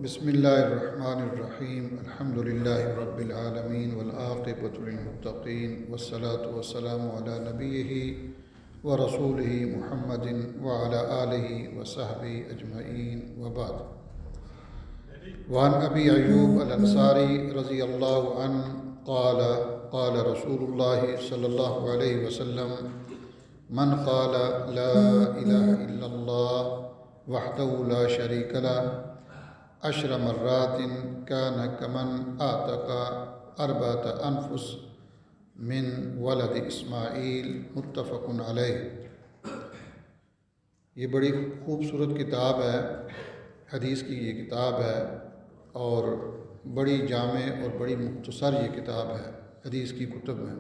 بسم اللہ الرحمن الرحیم الحمد للہ رب العالمین والعاقبۃ للمتقین والصلاة والسلام علی نبیہ ورسولہ محمد وعلی آلہ وصحبہ اجمعین وبعد۔ وعن ابی ایوب الانصاری رضی اللہ عنہ قال قال رسول اللہ صلی اللہ علیہ وسلم من قال لا الہ الا اللہ وحدہ لا شریک لہ 10 مرات كان كمن اعتق 4 أنفس من ولد اسماعیل متفق علیہ۔ یہ بڑی خوبصورت کتاب ہے، حدیث کی یہ کتاب ہے اور بڑی جامع اور بڑی مختصر یہ کتاب ہے حدیث کی کتب میں۔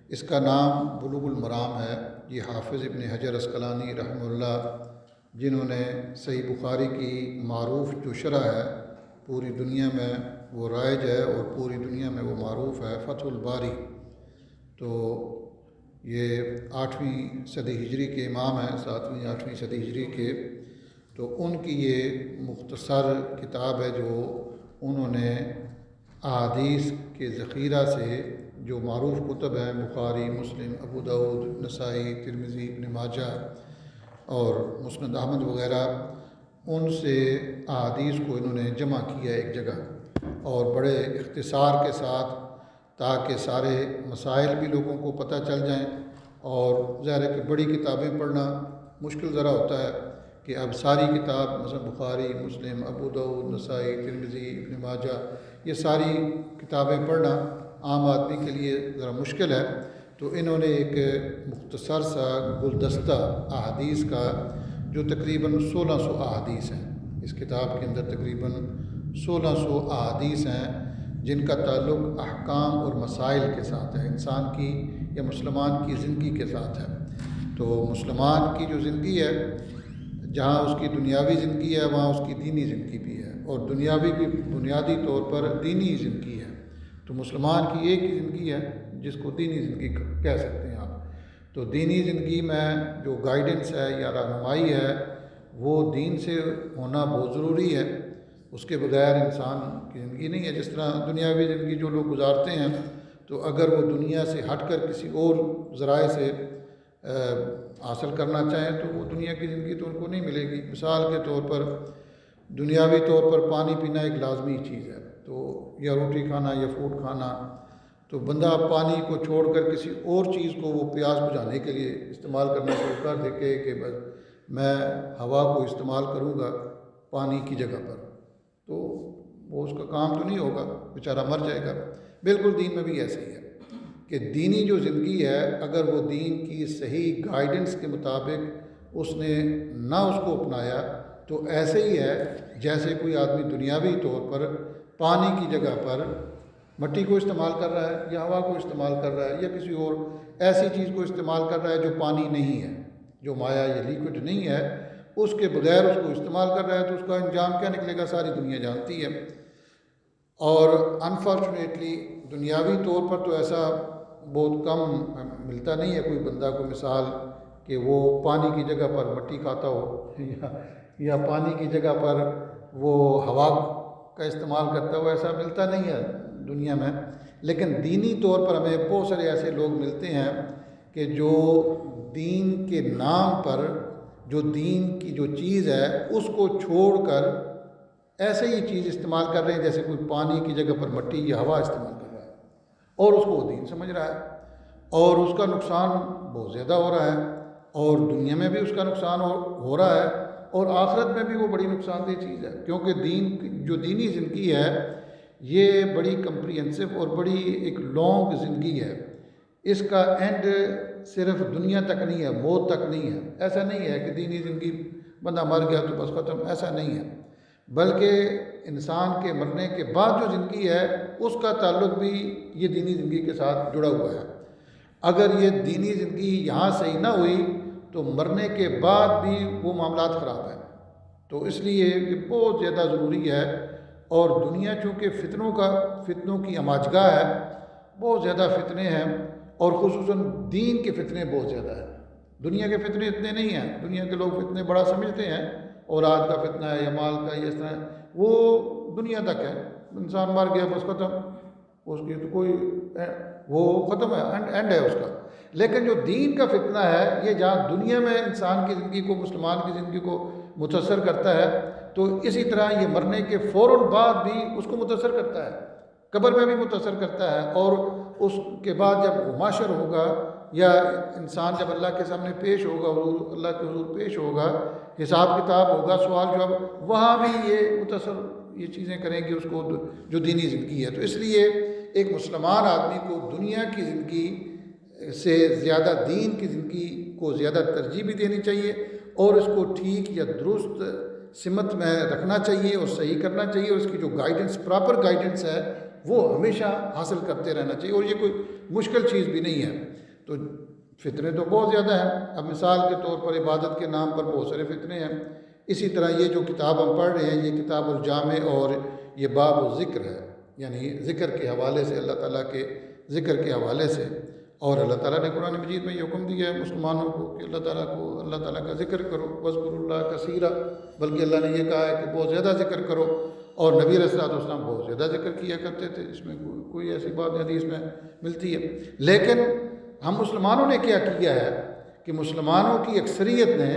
اس کا نام بلوغ المرام ہے۔ یہ حافظ ابن حجر عسقلانی رحمہ اللہ، جنہوں نے صحیح بخاری کی معروف جو شرح ہے پوری دنیا میں وہ رائج ہے اور پوری دنیا میں وہ معروف ہے، فتح الباری، تو یہ 8ویں صدی ہجری کے امام ہیں، 7ویں 8ویں صدی ہجری کے، تو ان کی یہ مختصر کتاب ہے جو انہوں نے احادیث کے ذخیرہ سے جو معروف کتب ہیں بخاری، مسلم، ابو داؤد، نسائی، ترمذی، ابن ماجہ اور مسند احمد وغیرہ، ان سے احادیث کو انہوں نے جمع کیا ایک جگہ اور بڑے اختصار کے ساتھ، تاکہ سارے مسائل بھی لوگوں کو پتہ چل جائیں۔ اور ظاہر ہے کہ بڑی کتابیں پڑھنا مشکل ذرا ہوتا ہے کہ اب ساری کتاب مثلا بخاری، مسلم، ابو داؤد، نسائی، ترمذی، ابن ماجہ، یہ ساری کتابیں پڑھنا عام آدمی کے لیے ذرا مشکل ہے، تو انہوں نے ایک مختصر سا گلدستہ احادیث کا جو تقریباً 1600 احادیث ہیں، اس کتاب کے اندر تقریباً 1600 احادیث ہیں جن کا تعلق احکام اور مسائل کے ساتھ ہے، انسان کی یا مسلمان کی زندگی کے ساتھ ہے۔ تو مسلمان کی جو زندگی ہے، جہاں اس کی دنیاوی زندگی ہے وہاں اس کی دینی زندگی بھی ہے، اور دنیاوی بھی بنیادی طور پر دینی زندگی ہے۔ تو مسلمان کی ایک ہی زندگی ہے جس کو دینی زندگی کہہ سکتے ہیں آپ۔ تو دینی زندگی میں جو گائیڈنس ہے یا رہنمائی ہے وہ دین سے ہونا بہت ضروری ہے، اس کے بغیر انسان کی زندگی نہیں ہے۔ جس طرح دنیاوی زندگی جو لوگ گزارتے ہیں، تو اگر وہ دنیا سے ہٹ کر کسی اور ذرائع سے حاصل کرنا چاہیں تو وہ دنیا کی زندگی تو ان کو نہیں ملے گی۔ مثال کے طور پر دنیاوی طور پر پانی پینا ایک لازمی چیز ہے، تو یا روٹی کھانا یا فوڈ کھانا، تو بندہ پانی کو چھوڑ کر کسی اور چیز کو وہ پیاس بجھانے کے لیے استعمال کرنا شروع کر دے کہ بس میں ہوا کو استعمال کروں گا پانی کی جگہ پر، تو وہ اس کا کام تو نہیں ہوگا، بیچارہ مر جائے گا۔ بالکل دین میں بھی ایسے ہی ہے کہ دینی جو زندگی ہے، اگر وہ دین کی صحیح گائیڈنس کے مطابق اس نے نہ اس کو اپنایا تو ایسے ہی ہے جیسے کوئی آدمی دنیاوی طور پر پانی کی جگہ پر مٹی کو استعمال کر رہا ہے یا ہوا کو استعمال کر رہا ہے یا کسی اور ایسی چیز کو استعمال کر رہا ہے جو پانی نہیں ہے، جو مائع یا لیکوڈ نہیں ہے، اس کے بغیر اس کو استعمال کر رہا ہے، تو اس کا انجام کیا نکلے گا ساری دنیا جانتی ہے۔ اور انفارچونیٹلی دنیاوی طور پر تو ایسا بہت کم ملتا نہیں ہے کوئی بندہ کو مثال کہ وہ پانی کی جگہ پر مٹی کھاتا ہو یا پانی کی جگہ پر وہ ہوا کا استعمال کرتا ہو، ایسا ملتا نہیں ہے دنیا میں۔ لیکن دینی طور پر ہمیں بہت سارے ایسے لوگ ملتے ہیں کہ جو دین کے نام پر جو دین کی جو چیز ہے اس کو چھوڑ کر ایسے ہی چیز استعمال کر رہے ہیں جیسے کوئی پانی کی جگہ پر مٹی یا ہوا استعمال کر رہا ہے، اور اس کو وہ دین سمجھ رہا ہے، اور اس کا نقصان بہت زیادہ ہو رہا ہے، اور دنیا میں بھی اس کا نقصان ہو رہا ہے، اور آخرت میں بھی وہ بڑی نقصان دہ چیز ہے، کیونکہ دین جو دینی زندگی ہے یہ بڑی کمپریہنسو اور بڑی ایک لانگ زندگی ہے۔ اس کا اینڈ صرف دنیا تک نہیں ہے، موت تک نہیں ہے۔ ایسا نہیں ہے کہ دینی زندگی بندہ مر گیا تو بس ختم، ایسا نہیں ہے، بلکہ انسان کے مرنے کے بعد جو زندگی ہے اس کا تعلق بھی یہ دینی زندگی کے ساتھ جڑا ہوا ہے۔ اگر یہ دینی زندگی یہاں صحیح نہ ہوئی تو مرنے کے بعد بھی وہ معاملات خراب ہیں۔ تو اس لیے یہ بہت زیادہ ضروری ہے، اور دنیا چونکہ فتنوں کی اماجگاہ ہے، بہت زیادہ فتنے ہیں، اور خصوصاً دین کے فتنے بہت زیادہ ہیں۔ دنیا کے فتنے اتنے نہیں ہیں، دنیا کے لوگ فتنے بڑا سمجھتے ہیں، اولاد کا فتنہ ہے یا مال کا یا اس طرح ہے، وہ دنیا تک ہے، انسان مر گیا بس ختم، اس کی تو کوئی وہ ختم ہے، اینڈ ہے اس کا۔ لیکن جو دین کا فتنہ ہے یہ جہاں دنیا میں انسان کی زندگی کو، مسلمان کی زندگی کو متاثر کرتا ہے، تو اسی طرح یہ مرنے کے فوراً بعد بھی اس کو متاثر کرتا ہے، قبر میں بھی متاثر کرتا ہے، اور اس کے بعد جب معاشر ہوگا یا انسان جب اللہ کے سامنے پیش ہوگا، حضور اللہ کے حضور پیش ہوگا، حساب کتاب ہوگا، سوال جواب، وہاں بھی یہ متاثر یہ چیزیں کریں گی اس کو جو دینی زندگی ہے۔ تو اس لیے ایک مسلمان آدمی کو دنیا کی زندگی سے زیادہ دین کی زندگی کو زیادہ ترجیح بھی دینی چاہیے، اور اس کو ٹھیک یا درست سمت میں رکھنا چاہیے اور صحیح کرنا چاہیے، اور اس کی جو گائیڈنس، پراپر گائیڈنس ہے وہ ہمیشہ حاصل کرتے رہنا چاہیے، اور یہ کوئی مشکل چیز بھی نہیں ہے۔ تو فتنے تو بہت زیادہ ہیں، اب مثال کے طور پر عبادت کے نام پر بہت سارے فتنے ہیں۔ اسی طرح یہ جو کتاب ہم پڑھ رہے ہیں یہ کتاب الجامع، اور یہ باب الذکر ہے، یعنی ذکر کے حوالے سے، اللہ تعالیٰ کے ذکر کے حوالے سے، اور اللہ تعالیٰ نے قرآن مجید میں یہ حکم دیا ہے مسلمانوں کو کہ اللہ تعالیٰ کا ذکر کرو، وَاذْكُرُوا اللَّهَ كَثِيرًا، بلکہ اللہ نے یہ کہا ہے کہ بہت زیادہ ذکر کرو، اور نبی علیہ الصلوۃ والسلام بہت زیادہ ذکر کیا کرتے تھے، اس میں کوئی ایسی بات حدیث میں ملتی ہے۔ لیکن ہم مسلمانوں نے کیا کیا ہے کہ مسلمانوں کی اکثریت نے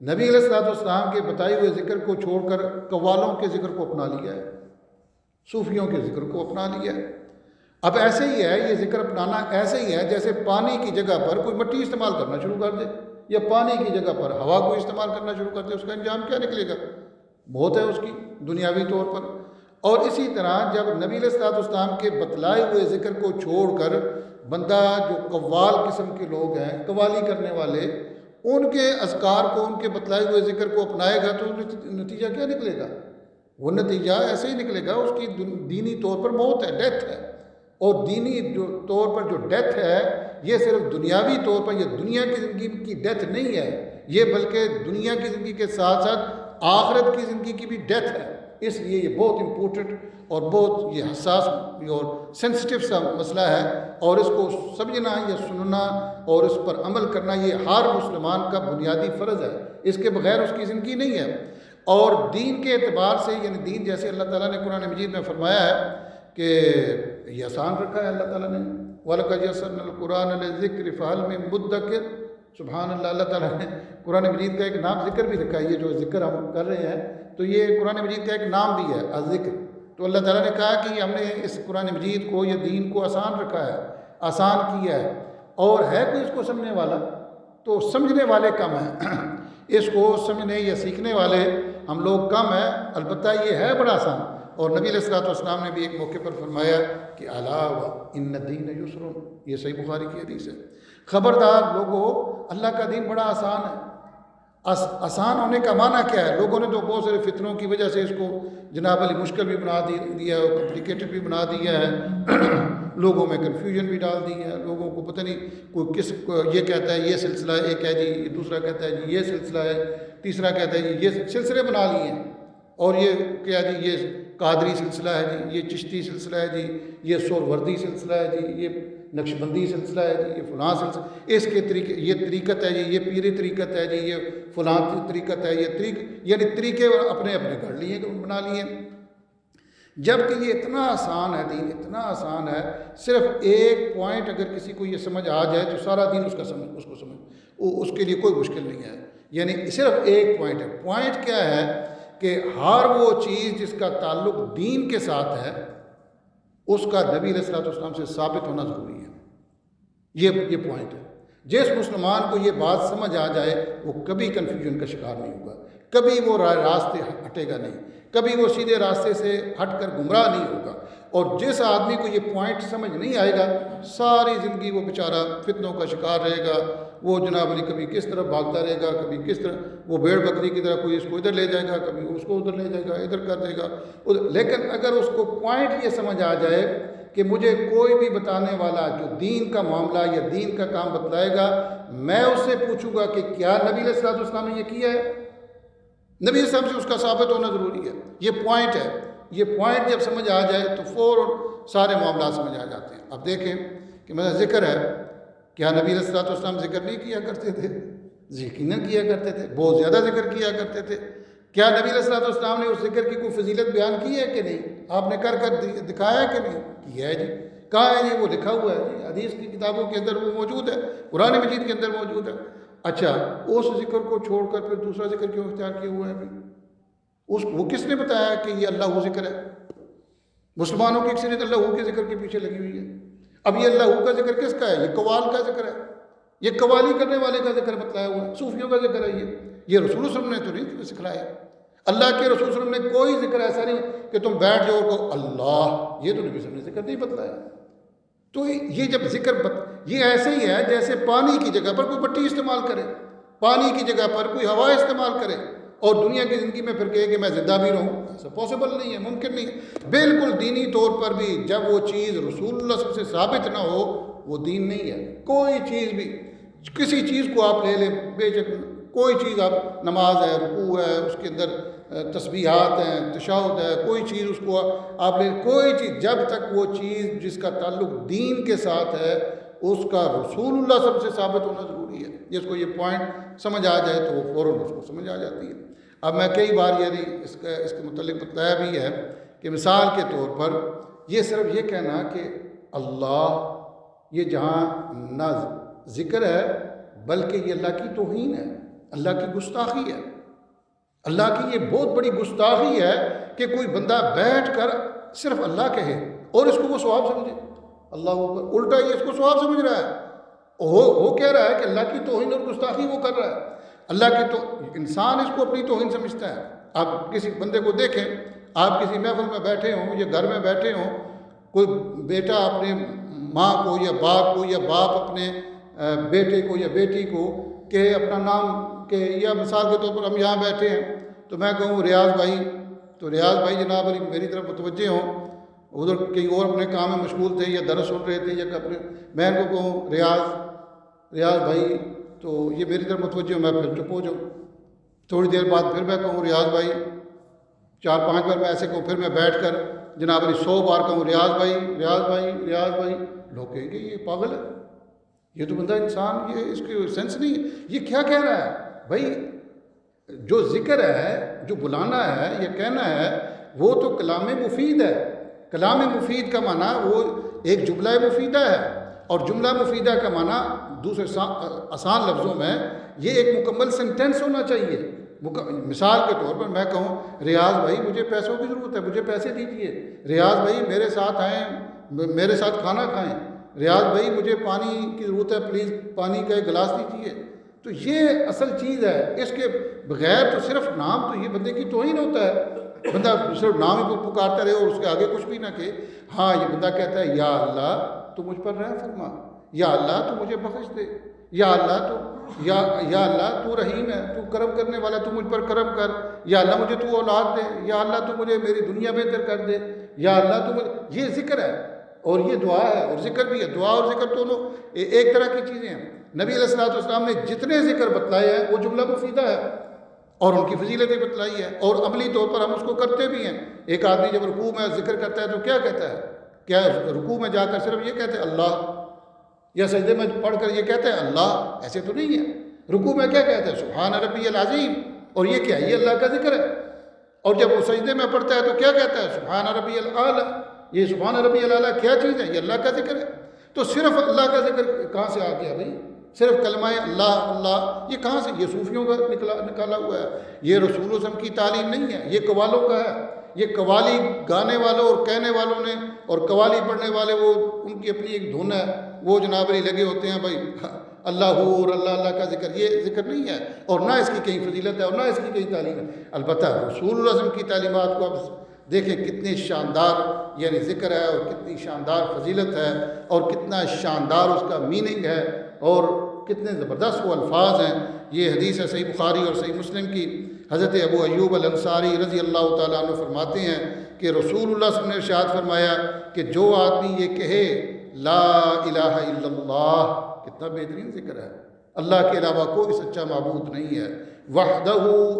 نبی علیہ الصلوۃ والسلام کے بتائے ہوئے ذکر کو چھوڑ کر قوالوں کے ذکر کو اپنا لیا ہے، صوفیوں کے ذکر کو اپنا لیا ہے۔ اب ایسے ہی ہے، یہ ذکر اپنانا ایسے ہی ہے جیسے پانی کی جگہ پر کوئی مٹی استعمال کرنا شروع کر دے، یا پانی کی جگہ پر ہوا کو استعمال کرنا شروع کر دے، اس کا انجام کیا نکلے گا؟ موت ہے اس کی دنیاوی طور پر۔ اور اسی طرح جب نبی علیہ الصلوۃ والسلام کے بتلائے ہوئے ذکر کو چھوڑ کر بندہ جو قوال قسم کے لوگ ہیں، قوالی کرنے والے، ان کے اذکار کو، ان کے بتلائے ہوئے ذکر کو اپنائے گا، تو نتیجہ کیا نکلے گا؟ وہ نتیجہ ایسے ہی نکلے گا، اس کی دینی طور پر موت ہے، ڈیتھ ہے۔ اور دینی طور پر جو ڈیتھ ہے یہ صرف دنیاوی طور پر، یہ دنیا کی زندگی کی ڈیتھ نہیں ہے، یہ بلکہ دنیا کی زندگی کے ساتھ ساتھ آخرت کی زندگی کی بھی ڈیتھ ہے۔ اس لیے یہ بہت امپورٹنٹ اور بہت یہ حساس اور سینسٹیو سا مسئلہ ہے، اور اس کو سمجھنا یا سننا اور اس پر عمل کرنا یہ ہر مسلمان کا بنیادی فرض ہے، اس کے بغیر اس کی زندگی نہیں ہے۔ اور دین کے اعتبار سے، یعنی دین جیسے اللہ تعالیٰ نے قرآن مجید میں فرمایا ہے کہ یہ آسان رکھا ہے اللہ تعالیٰ نے، وَلَقَدْ يَسَّرْنَا الْقُرْآنَ لِلذِّكْرِ فَهَلْ مِن مُدَّكِرٍ، سبحان اللہ، اللہ تعالیٰ نے قرآن مجید کا ایک نام ذکر بھی رکھا ہے۔ یہ جو ذکر ہم کر رہے ہیں تو یہ قرآن مجید کا ایک نام بھی ہے، الذکر۔ تو اللہ تعالیٰ نے کہا کہ ہم نے اس قرآن مجید کو، یہ دین کو آسان رکھا ہے، آسان کیا ہے، اور ہے کوئی اس کو سمجھنے والا؟ تو سمجھنے والے کم ہیں، اس کو سمجھنے یا سیکھنے والے ہم لوگ کم ہیں، البتہ یہ ہے بڑا آسان۔ اور نبی علیہ الصلوۃ والسلام نے بھی ایک موقع پر فرمایا کہ الا ان الدین یسر، یہ صحیح بخاری کی حدیث ہے، خبردار لوگو، اللہ کا دین بڑا آسان ہے۔ آسان ہونے کا معنی کیا ہے؟ لوگوں نے تو بہت سارے فتنوں کی وجہ سے اس کو جناب علی مشکل بھی بنا دیا ہے، کمپلیکیٹڈ بھی بنا دیا ہے، لوگوں میں کنفیوژن بھی ڈال دی ہے، لوگوں کو پتہ نہیں کوئی کس یہ کہتا ہے یہ سلسلہ ایک ہے جی، دوسرا کہتا ہے جی یہ سلسلہ ہے، تیسرا کہتا ہے جی یہ سلسلے بنا لیے ہیں، اور یہ کیا جی یہ قادری سلسلہ ہے جی، یہ چشتی سلسلہ ہے جی، یہ سہروردی سلسلہ ہے جی، یہ نقش بندی سلسلہ ہے جی، یہ فلاں سلسلہ، اس کے طریقے، یہ طریقت ہے جی، یہ پیری طریقت ہے جی، یہ فلاں طریقت ہے، یہ یعنی طریقے اپنے اپنے گھڑ لیے، بنا لیے، جبکہ یہ اتنا آسان ہے دین، اتنا آسان ہے، صرف ایک پوائنٹ اگر کسی کو یہ سمجھ آ جائے تو سارا دین اس کو سمجھ، اس کے لیے کوئی مشکل نہیں ہے۔ یعنی صرف ایک پوائنٹ ہے۔ پوائنٹ کیا ہے کہ ہر وہ چیز جس کا تعلق دین کے ساتھ ہے اس کا نبی علیہ الصلوۃ والسلام سے ثابت ہونا ضروری ہے۔ یہ پوائنٹ ہے۔ جس مسلمان کو یہ بات سمجھ آ جائے وہ کبھی کنفیوژن کا شکار نہیں ہوگا، کبھی وہ راستے ہٹے گا نہیں، کبھی وہ سیدھے راستے سے ہٹ کر گمراہ نہیں ہوگا۔ اور جس آدمی کو یہ پوائنٹ سمجھ نہیں آئے گا ساری زندگی وہ بیچارہ فتنوں کا شکار رہے گا، وہ جناب علی کبھی کس طرف بھاگتا رہے گا، کبھی کس طرح، وہ بھیڑ بکری کی طرح کوئی اس کو ادھر لے جائے گا، کبھی اس کو ادھر لے جائے گا، ادھر کر دے گا۔ لیکن اگر اس کو پوائنٹ یہ سمجھ آ جائے کہ مجھے کوئی بھی بتانے والا جو دین کا معاملہ یا دین کا کام بتلائے گا، میں اس سے پوچھوں گا کہ کیا نبی علیہ الصلوۃ والسلام نے یہ کیا ہے؟ نبی علیہ السلام سے اس کا ثابت ہونا ضروری ہے۔ یہ پوائنٹ ہے۔ یہ پوائنٹ جب سمجھ آ جائے تو فوراً سارے معاملات سمجھ آ جاتے ہیں۔ اب دیکھیں کہ مثلا ذکر ہے، کیا نبی علیہ الصلوۃ والسلام ذکر نہیں کیا کرتے تھے؟ یقیناً کیا کرتے تھے، بہت زیادہ ذکر کیا کرتے تھے۔ کیا نبی علیہ الصلوۃ والسلام نے اس ذکر کی کوئی فضیلت بیان کی ہے کہ نہیں؟ آپ نے کر دکھایا ہے کہ نہیں؟ کیا ہے جی، کہاں ہے جی؟ وہ لکھا ہوا ہے جی، حدیث کی کتابوں کے اندر وہ موجود ہے، قرآن مجید کے اندر موجود ہے۔ اچھا، اس ذکر کو چھوڑ کر پھر دوسرا ذکر کیوں اختیار کیا ہوا ہے ابھی؟ وہ کس نے بتایا کہ یہ اللہ ہو ذکر ہے؟ مسلمانوں کی اکثریت اللہ ہو کے ذکر کے پیچھے لگی ہوئی ہے۔ اب یہ اللہ ہو کا ذکر کس کا ہے؟ یہ قوال کا ذکر ہے، یہ قوالی کرنے والے کا ذکر بتلایا ہوا ہے، صوفیوں کا ذکر ہے یہ رسول اللہ صلی اللہ علیہ وسلم نے تو نہیں سکھلایا۔ اللہ کے رسول صلی اللہ علیہ وسلم نے کوئی ذکر ایسا نہیں کہ تم بیٹھ جاؤ اور کہو اللہ، یہ تو نبی صلی اللہ علیہ وسلم نے ذکر نہیں بتلایا۔ تو یہ جب یہ ایسے ہی ہے جیسے پانی کی جگہ پر کوئی بٹی استعمال کرے، پانی کی جگہ پر کوئی ہوا استعمال کرے اور دنیا کی زندگی میں پھر کہے کہ میں زندہ بھی رہوں، ایسا پاسبل نہیں ہے، ممکن نہیں ہے۔ بالکل دینی طور پر بھی جب وہ چیز رسول اللہ صلی اللہ علیہ وسلم سے ثابت نہ ہو وہ دین نہیں ہے۔ کوئی چیز بھی، کسی چیز کو آپ لے لیں، بے شک کوئی چیز، آپ نماز ہے، رکوع ہے، اس کے اندر تسبیحات ہیں، تشہد ہے، کوئی چیز اس کو آپ لے، کوئی چیز جب تک وہ چیز جس کا تعلق دین کے ساتھ ہے اس کا رسول اللہ صلی اللہ علیہ وسلم سے ثابت ہونا ضروری ہے۔ جس کو یہ پوائنٹ سمجھ آ جائے تو وہ فوراً اس کو سمجھ آ جاتی ہے۔ اب میں کئی بار اس کے متعلق بتایا بھی ہے کہ مثال کے طور پر یہ صرف یہ کہنا کہ اللہ، یہ جہاں نہ ذکر ہے بلکہ یہ اللہ کی توہین ہے، اللہ کی گستاخی ہے۔ اللہ کی یہ بہت بڑی گستاخی ہے کہ کوئی بندہ بیٹھ کر صرف اللہ کہے اور اس کو وہ ثواب سمجھے۔ اللہ اوپر، الٹا یہ اس کو ثواب سمجھ رہا ہے، وہ کہہ رہا ہے کہ اللہ کی توہین اور گستاخی وہ کر رہا ہے۔ اللہ کی تو انسان اس کو اپنی توہین سمجھتا ہے۔ آپ کسی بندے کو دیکھیں، آپ کسی محفل میں بیٹھے ہوں یا گھر میں بیٹھے ہوں، کوئی بیٹا اپنے ماں کو یا باپ کو یا باپ اپنے بیٹے کو یا بیٹی کو کہ اپنا نام کہ، یا مثال کے طور پر ہم یہاں بیٹھے ہیں تو میں کہوں ریاض بھائی، تو ریاض بھائی جناب علی میری طرف متوجہ ہوں، ادھر کہیں اور اپنے کام میں مشغول تھے یا درس سن رہے تھے یا اپنے، میں ان کو کہوں ریاض بھائی، تو یہ میری طرف متوجہ ہوں، میں پھر چپ ہو جاؤں۔ تھوڑی دیر بعد پھر میں کہوں ریاض بھائی، 4-5 بار میں ایسے کہوں، پھر میں بیٹھ کر جناب علی 100 بار کہوں ریاض بھائی ریاض بھائی ریاض بھائی، لوگ کہیں گے یہ پاگل ہے، یہ تو بندہ انسان، یہ اس کی سینس نہیں ہے، یہ کیا کہہ رہا ہے بھائی؟ جو ذکر ہے، جو بلانا ہے یا کہنا ہے، وہ تو کلام مفید ہے۔ کلام مفید کا معنی وہ ایک جملہ مفیدہ ہے، اور جملہ مفیدہ کا معنی دوسرے آسان لفظوں میں یہ ایک مکمل سینٹینس ہونا چاہیے۔ مثال کے طور پر میں کہوں ریاض بھائی مجھے پیسوں کی ضرورت ہے، مجھے پیسے دیجیے، ریاض بھائی میرے ساتھ آئیں، میرے ساتھ کھانا کھائیں، ریاض بھائی مجھے پانی کی ضرورت ہے، پلیز پانی کا ایک گلاس دیجیے۔ تو یہ اصل چیز ہے، اس کے بغیر تو صرف نام تو یہ بندے کی توہین ہوتا ہے۔ بندہ صرف نام ہی پکارتا رہے اور اس کے آگے کچھ بھی نہ کہ، ہاں یہ بندہ کہتا ہے یا اللہ تو مجھ پر رحم فرما، یا اللہ تو مجھے بخش دے، یا اللہ تو یا اللہ تو رحیم ہے، تو کرم کرنے والا، تو مجھ پر کرم کر، یا اللہ مجھے تو اولاد دے، یا اللہ تو مجھے میری دنیا بہتر کر دے، یا اللہ تو مجھے، یہ ذکر ہے اور یہ دعا ہے اور ذکر بھی ہے۔ دعا اور ذکر دونوں ایک طرح کی چیزیں ہیں۔ نبی علیہ الصلوۃ والسلام نے جتنے ذکر بتلائے ہیں وہ جملہ مفیدہ ہے اور ان کی فضیلتیں بتلائی ہے، اور عملی طور پر ہم اس کو کرتے بھی ہیں۔ ایک آدمی جب رکوع میں ذکر کرتا ہے تو کیا کہتا ہے؟ کیا رکوع میں جا کر صرف یہ کہتے ہیں اللہ، یا سجدے میں پڑھ کر یہ کہتے ہیں اللہ؟ ایسے تو نہیں ہے۔ رکوع میں کیا کہتے ہیں؟ سبحان ربی العظیم، اور یہ کیا ہے؟ یہ اللہ کا ذکر ہے۔ اور جب وہ سجدے میں پڑھتا ہے تو کیا کہتا ہے؟ سبحان ربی الاعلیٰ۔ یہ سبحان ربی الاعلیٰ کیا چیز ہے؟ یہ اللہ کا ذکر ہے۔ تو صرف اللہ کا ذکر کہاں سے آ گیا بھائی؟ صرف کلمہ اللہ یہ کہاں سے؟ یہ صوفیوں کا نکالا ہوا ہے، یہ رسول اللہ صلی اللہ علیہ وسلم کی تعلیم نہیں ہے، یہ قوالوں کا ہے۔ یہ قوالی گانے والوں اور کہنے والوں نے، اور قوالی پڑھنے والے وہ ان کی اپنی ایک دھن ہے، وہ جناب علی لگے ہوتے ہیں بھائی اللہ ہو اور اللہ کا ذکر، یہ ذکر نہیں ہے، اور نہ اس کی کہیں فضیلت ہے اور نہ اس کی کہیں تعلیم ہے۔ البتہ رسول اللہ صلی اللہ علیہ وسلم کی تعلیمات کو آپ دیکھیں کتنی شاندار یعنی ذکر ہے، اور کتنی شاندار فضیلت ہے، اور کتنا شاندار اس کا میننگ ہے، اور کتنے زبردست وہ الفاظ ہیں۔ یہ حدیث ہے صحیح بخاری اور صحیح مسلم کی۔ حضرت ابو ایوب الانصاری رضی اللہ تعالیٰ عنہ فرماتے ہیں کہ رسول اللہ صلی اللہ علیہ وسلم نے ارشاد فرمایا کہ جو آدمی یہ کہے لا الہ الا اللہ، کتنا بہترین ذکر ہے، اللہ کے علاوہ کوئی سچا معبود نہیں ہے، وحدہ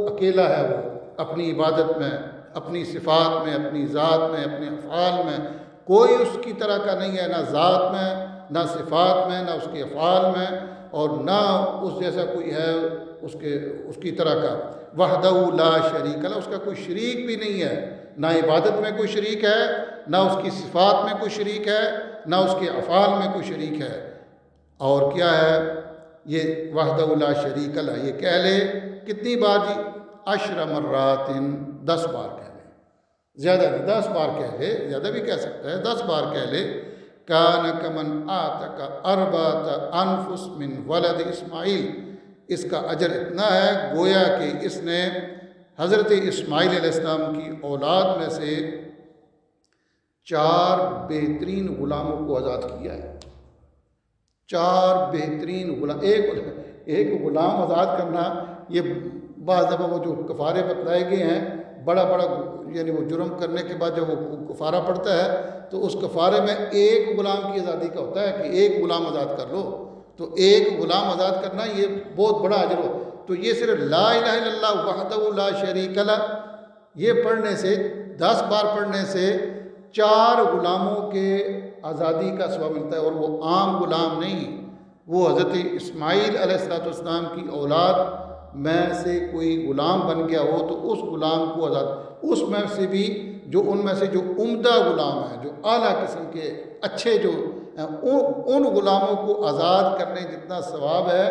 اکیلا ہے وہ، اپنی عبادت میں، اپنی صفات میں، اپنی ذات میں، اپنے افعال میں کوئی اس کی طرح کا نہیں ہے، نہ ذات میں، نہ صفات میں، نہ اس کے افعال میں، اور نہ اس جیسا کوئی ہے اس کی طرح کا۔ وحدہ لا شریک لہ، اس کا کوئی شریک بھی نہیں ہے، نہ عبادت میں کوئی شریک ہے، نہ اس کی صفات میں کوئی شریک ہے، نہ اس کے افعال میں کوئی شریک ہے۔ اور کیا ہے یہ وحدہ لا شریک لہ، یہ کہہ لے کتنی بار جی؟ 10 مرات، 10 بار کہہ لے، زیادہ نہیں 10 بار کہہ لے، زیادہ بھی کہہ سکتا ہے، 10 بار کہہ لے۔ کان کمن آتک 4 انفس من ولد اسماعیل، اس کا اجر اتنا ہے گویا کہ اس نے حضرت اسماعیل علیہ السلام کی اولاد میں سے 4 بہترین غلاموں کو آزاد کیا ہے۔ 4 بہترین غلام، ایک غلام آزاد کرنا، یہ بعض دفعہ وہ جو کفارے بتلائے گئے ہیں، بڑا یعنی وہ جرم کرنے کے بعد جب وہ کفارہ پڑتا ہے تو اس کفارے میں ایک غلام کی آزادی کا ہوتا ہے کہ ایک غلام آزاد کر لو، تو ایک غلام آزاد کرنا یہ بہت بڑا اجر ہو۔ تو یہ صرف لا الہ الا اللہ وحدہ لا شریک لہ یہ پڑھنے سے، 10 بار پڑھنے سے 4 غلاموں کے آزادی کا ثواب ملتا ہے، اور وہ عام غلام نہیں، وہ حضرت اسماعیل علیہ السلام کی اولاد میں سے کوئی غلام بن گیا ہو تو اس غلام کو آزاد، اس میں سے بھی جو ان میں سے جو عمدہ غلام ہیں، جو اعلیٰ قسم کے اچھے جو ان غلاموں کو آزاد کرنے جتنا ثواب ہے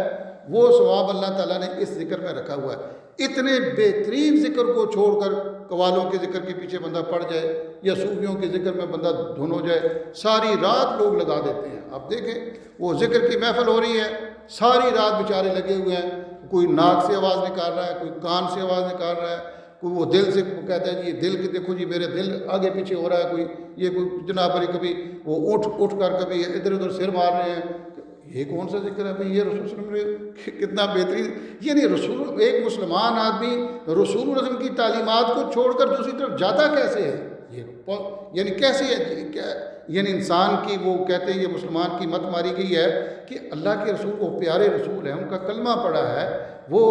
وہ ثواب اللہ تعالیٰ نے اس ذکر میں رکھا ہوا ہے۔ اتنے بہترین ذکر کو چھوڑ کر قوالوں کے ذکر کے پیچھے بندہ پڑ جائے یا صوفیوں کے ذکر میں بندہ دھن ہو جائے، ساری رات لوگ لگا دیتے ہیں۔ آپ دیکھیں وہ ذکر کی محفل ہو رہی ہے، ساری رات بیچارے لگے ہوئے ہیں، کوئی ناک سے آواز نکال رہا ہے، کوئی کان سے آواز نکال رہا ہے، کوئی وہ دل سے کہتا ہے جی یہ دل کے دیکھو جی میرے دل آگے پیچھے ہو رہا ہے، کوئی جناب علی کبھی وہ اٹھ کر کبھی ادھر ادھر سر مار رہے ہیں، یہ کون سا ذکر ہے بھائی؟ یہ رسول صلی اللہ علیہ وسلم نے کتنا بہترین، یعنی رسول، ایک مسلمان آدمی رسول اللہ علیہ وسلم کی تعلیمات کو چھوڑ کر دوسری طرف جاتا کیسے ہے؟ یہ یعنی کیسے ہے؟ یعنی انسان کی وہ کہتے ہیں یہ مسلمان کی مت ماری گئی ہے کہ اللہ کے رسول وہ پیارے رسول ہیں، ان کا کلمہ پڑھا ہے، وہ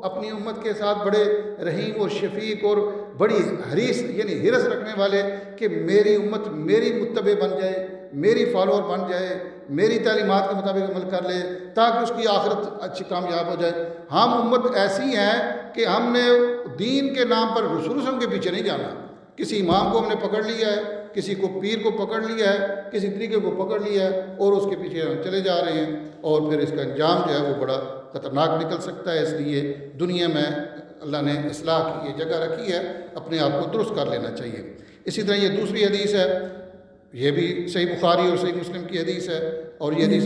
اپنی امت کے ساتھ بڑے رحیم اور شفیق اور بڑی حریص یعنی حرص رکھنے والے کہ میری امت میری متبع بن جائے، میری فالوور بن جائے، میری تعلیمات کے مطابق عمل کر لے تاکہ اس کی آخرت اچھی کامیاب ہو جائے۔ ہم امت ایسی ہیں کہ ہم نے دین کے نام پر رسول وسلم کے پیچھے نہیں جانا، کسی امام کو ہم نے پکڑ لیا ہے، کسی کو پیر کو پکڑ لیا ہے، کسی طریقے کو پکڑ لیا ہے اور اس کے پیچھے ہم چلے جا رہے ہیں، اور پھر اس کا انجام جو ہے وہ بڑا خطرناک نکل سکتا ہے۔ اس لیے دنیا میں اللہ نے اصلاح کی یہ جگہ رکھی ہے، اپنے آپ کو درست کر لینا چاہیے۔ اسی طرح یہ دوسری حدیث ہے، یہ بھی صحیح بخاری اور صحیح مسلم کی حدیث ہے، اور یہ حدیث